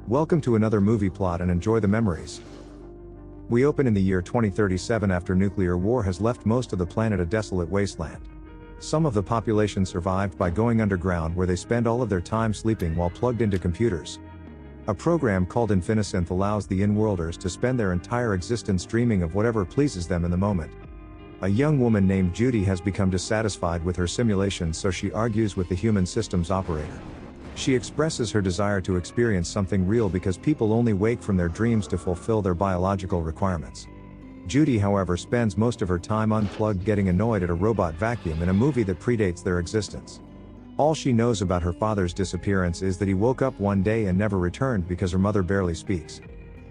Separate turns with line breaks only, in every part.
Welcome to another movie plot and enjoy the memories. We open in the year 2037 after nuclear war has left most of the planet a desolate wasteland. Some of the population survived by going underground where they spend all of their time sleeping while plugged into computers. A program called Infinisynth allows the in-worlders to spend their entire existence dreaming of whatever pleases them in the moment. A young woman named Judy has become dissatisfied with her simulation, so she argues with the human systems operator. She expresses her desire to experience something real because people only wake from their dreams to fulfill their biological requirements. Judy, however, spends most of her time unplugged, getting annoyed at a robot vacuum in a movie that predates their existence. All she knows about her father's disappearance is that he woke up one day and never returned because her mother barely speaks.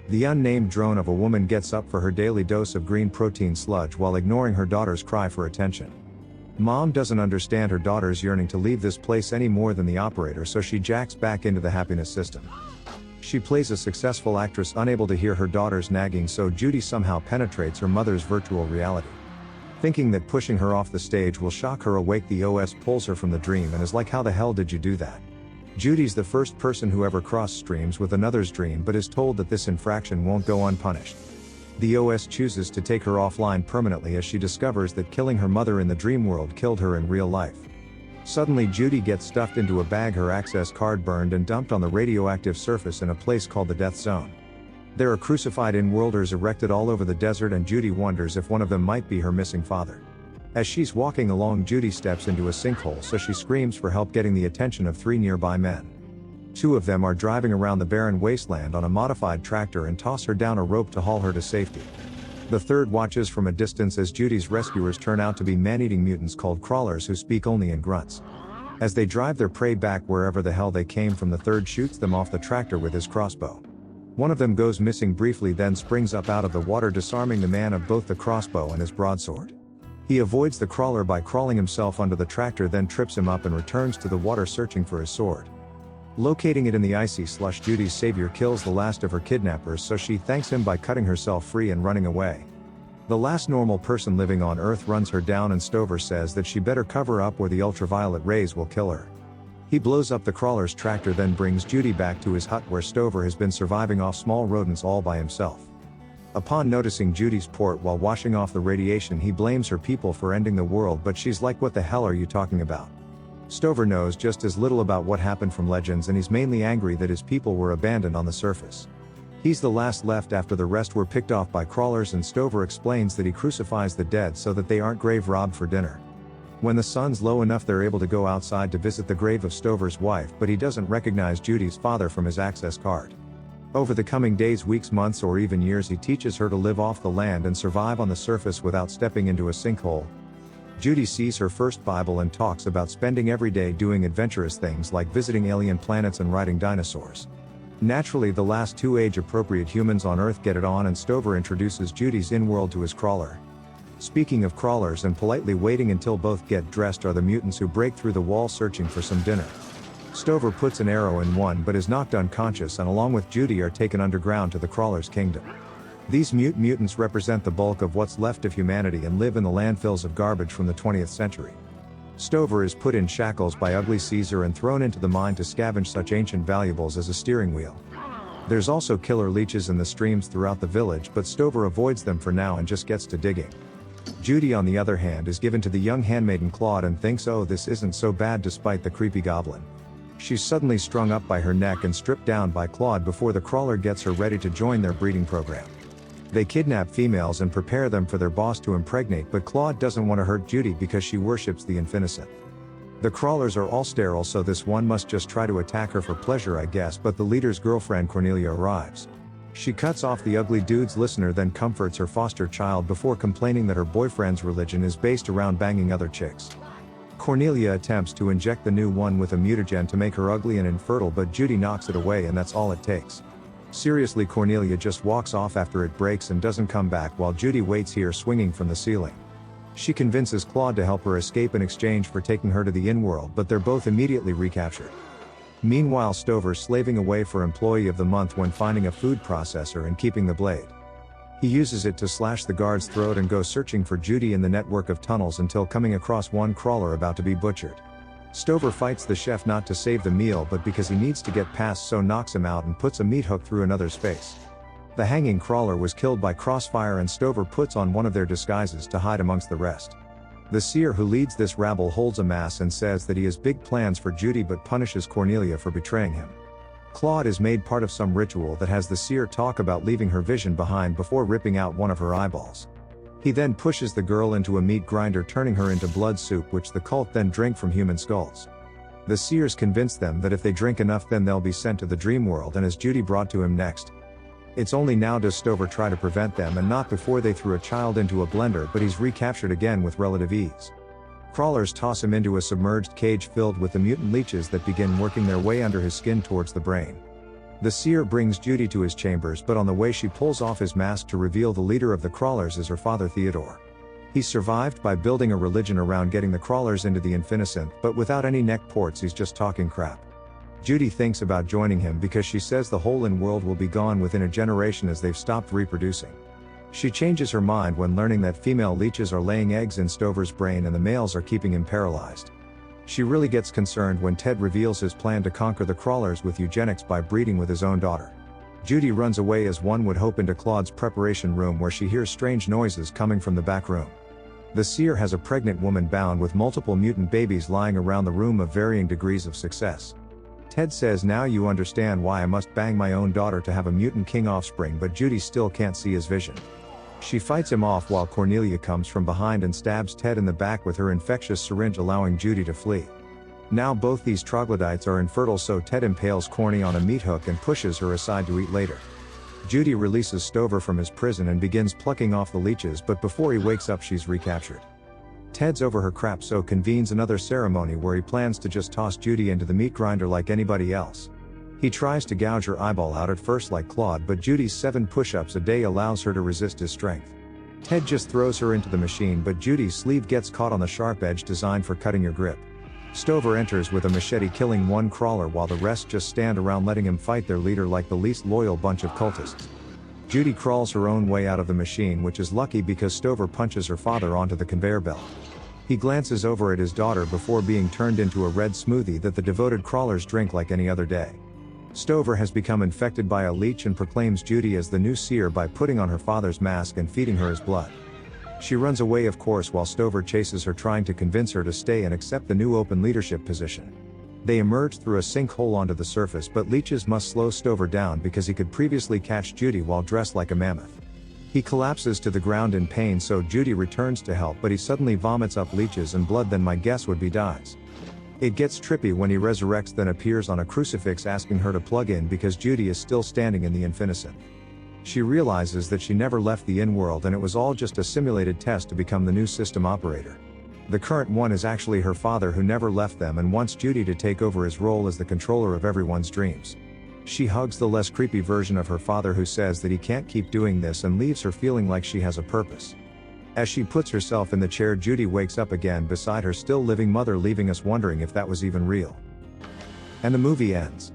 The unnamed drone of a woman gets up for her daily dose of green protein sludge while ignoring her daughter's cry for attention. Mom doesn't understand her daughter's yearning to leave this place any more than the operator, so she jacks back into the happiness system. She plays a successful actress unable to hear her daughter's nagging, so Judy somehow penetrates her mother's virtual reality. Thinking that pushing her off the stage will shock her awake, the OS pulls her from the dream and is like, how the hell did you do that? Judy's the first person who ever cross-streams with another's dream, but is told that this infraction won't go unpunished. The OS chooses to take her offline permanently as she discovers that killing her mother in the dream world killed her in real life. Suddenly Judy gets stuffed into a bag, her access card burned and dumped on the radioactive surface in a place called the Death Zone. There are crucified in-worlders erected all over the desert, and Judy wonders if one of them might be her missing father. As she's walking along, Judy steps into a sinkhole, so she screams for help, getting the attention of three nearby men. Two of them are driving around the barren wasteland on a modified tractor and toss her down a rope to haul her to safety. The third watches from a distance as Judy's rescuers turn out to be man-eating mutants called crawlers who speak only in grunts. As they drive their prey back wherever the hell they came from, the third shoots them off the tractor with his crossbow. One of them goes missing briefly, then springs up out of the water, disarming the man of both the crossbow and his broadsword. He avoids the crawler by crawling himself under the tractor, then trips him up and returns to the water searching for his sword. Locating it in the icy slush, Judy's savior kills the last of her kidnappers, so she thanks him by cutting herself free and running away. The last normal person living on Earth runs her down, and Stover says that she better cover up or the ultraviolet rays will kill her. He blows up the crawler's tractor, then brings Judy back to his hut where Stover has been surviving off small rodents all by himself. Upon noticing Judy's port while washing off the radiation, he blames her people for ending the world, but she's like, what the hell are you talking about? Stover knows just as little about what happened from Legends, and he's mainly angry that his people were abandoned on the surface. He's the last left after the rest were picked off by crawlers, and Stover explains that he crucifies the dead so that they aren't grave robbed for dinner. When the sun's low enough, they're able to go outside to visit the grave of Stover's wife, but he doesn't recognize Judy's father from his access card. Over the coming days, weeks, months, or even years, he teaches her to live off the land and survive on the surface without stepping into a sinkhole. Judy sees her first Bible and talks about spending every day doing adventurous things like visiting alien planets and riding dinosaurs. Naturally, the last two age-appropriate humans on Earth get it on, and Stover introduces Judy's in-world to his crawler. Speaking of crawlers and politely waiting until both get dressed are the mutants who break through the wall searching for some dinner. Stover puts an arrow in one but is knocked unconscious, and along with Judy are taken underground to the crawler's kingdom. These mutants represent the bulk of what's left of humanity and live in the landfills of garbage from the 20th century. Stover is put in shackles by ugly Caesar and thrown into the mine to scavenge such ancient valuables as a steering wheel. There's also killer leeches in the streams throughout the village, but Stover avoids them for now and just gets to digging. Judy, on the other hand, is given to the young handmaiden Claude and thinks, oh, this isn't so bad despite the creepy goblin. She's suddenly strung up by her neck and stripped down by Claude before the crawler gets her ready to join their breeding program. They kidnap females and prepare them for their boss to impregnate, but Claude doesn't want to hurt Judy because she worships the Infinisynth. The crawlers are all sterile, so this one must just try to attack her for pleasure, I guess, but the leader's girlfriend Cornelia arrives. She cuts off the ugly dude's listener, then comforts her foster child before complaining that her boyfriend's religion is based around banging other chicks. Cornelia attempts to inject the new one with a mutagen to make her ugly and infertile, but Judy knocks it away, and that's all it takes. Seriously, Cornelia just walks off after it breaks and doesn't come back, while Judy waits here swinging from the ceiling. She convinces Claude to help her escape in exchange for taking her to the in-world, but they're both immediately recaptured. Meanwhile, Stover's slaving away for Employee of the Month when finding a food processor and keeping the blade. He uses it to slash the guard's throat and goes searching for Judy in the network of tunnels until coming across one crawler about to be butchered. Stover fights the chef not to save the meal but because he needs to get past, so knocks him out and puts a meat hook through another's face. The hanging crawler was killed by crossfire and Stover puts on one of their disguises to hide amongst the rest. The seer who leads this rabble holds a mass and says that he has big plans for Judy but punishes Cornelia for betraying him. Claude is made part of some ritual that has the seer talk about leaving her vision behind before ripping out one of her eyeballs. He then pushes the girl into a meat grinder, turning her into blood soup, which the cult then drink from human skulls. The seers convince them that if they drink enough then they'll be sent to the dream world, and is Judy brought to him next. It's only now does Stover try to prevent them, and not before they threw a child into a blender, but he's recaptured again with relative ease. Crawlers toss him into a submerged cage filled with the mutant leeches that begin working their way under his skin towards the brain. The seer brings Judy to his chambers, but on the way she pulls off his mask to reveal the leader of the crawlers is her father Theodore. He survived by building a religion around getting the crawlers into the infiniscent, but without any neck ports. He's just talking crap. Judy thinks about joining him because she says the whole in-world will be gone within a generation as they've stopped reproducing. She changes her mind when learning that female leeches are laying eggs in Stover's brain and the males are keeping him paralyzed. She really gets concerned when Ted reveals his plan to conquer the crawlers with eugenics by breeding with his own daughter. Judy runs away as one would hope into Claude's preparation room, where she hears strange noises coming from the back room. The seer has a pregnant woman bound with multiple mutant babies lying around the room of varying degrees of success. Ted says, "Now you understand why I must bang my own daughter to have a mutant king offspring," but Judy still can't see his vision. She fights him off while Cornelia comes from behind and stabs Ted in the back with her infectious syringe, allowing Judy to flee. Now both these troglodytes are infertile, so Ted impales Corny on a meat hook and pushes her aside to eat later. Judy releases Stover from his prison and begins plucking off the leeches, but before he wakes up she's recaptured. Ted's over her crap, so convenes another ceremony where he plans to just toss Judy into the meat grinder like anybody else. He tries to gouge her eyeball out at first like Claude, but Judy's 7 push-ups a day allows her to resist his strength. Ted just throws her into the machine, but Judy's sleeve gets caught on the sharp edge designed for cutting your grip. Stover enters with a machete, killing one crawler while the rest just stand around letting him fight their leader like the least loyal bunch of cultists. Judy crawls her own way out of the machine, which is lucky because Stover punches her father onto the conveyor belt. He glances over at his daughter before being turned into a red smoothie that the devoted crawlers drink like any other day. Stover has become infected by a leech and proclaims Judy as the new seer by putting on her father's mask and feeding her his blood. She runs away, of course, while Stover chases her, trying to convince her to stay and accept the new open leadership position. They emerge through a sinkhole onto the surface, but leeches must slow Stover down because he could previously catch Judy while dressed like a mammoth. He collapses to the ground in pain, so Judy returns to help, but he suddenly vomits up leeches and blood, then my guess would be dies. It gets trippy when he resurrects, then appears on a crucifix asking her to plug in because Judy is still standing in the infiniscent. She realizes that she never left the in-world and it was all just a simulated test to become the new system operator. The current one is actually her father, who never left them and wants Judy to take over his role as the controller of everyone's dreams. She hugs the less creepy version of her father, who says that he can't keep doing this and leaves her feeling like she has a purpose. As she puts herself in the chair, Judy wakes up again beside her still living mother, leaving us wondering if that was even real. And the movie ends.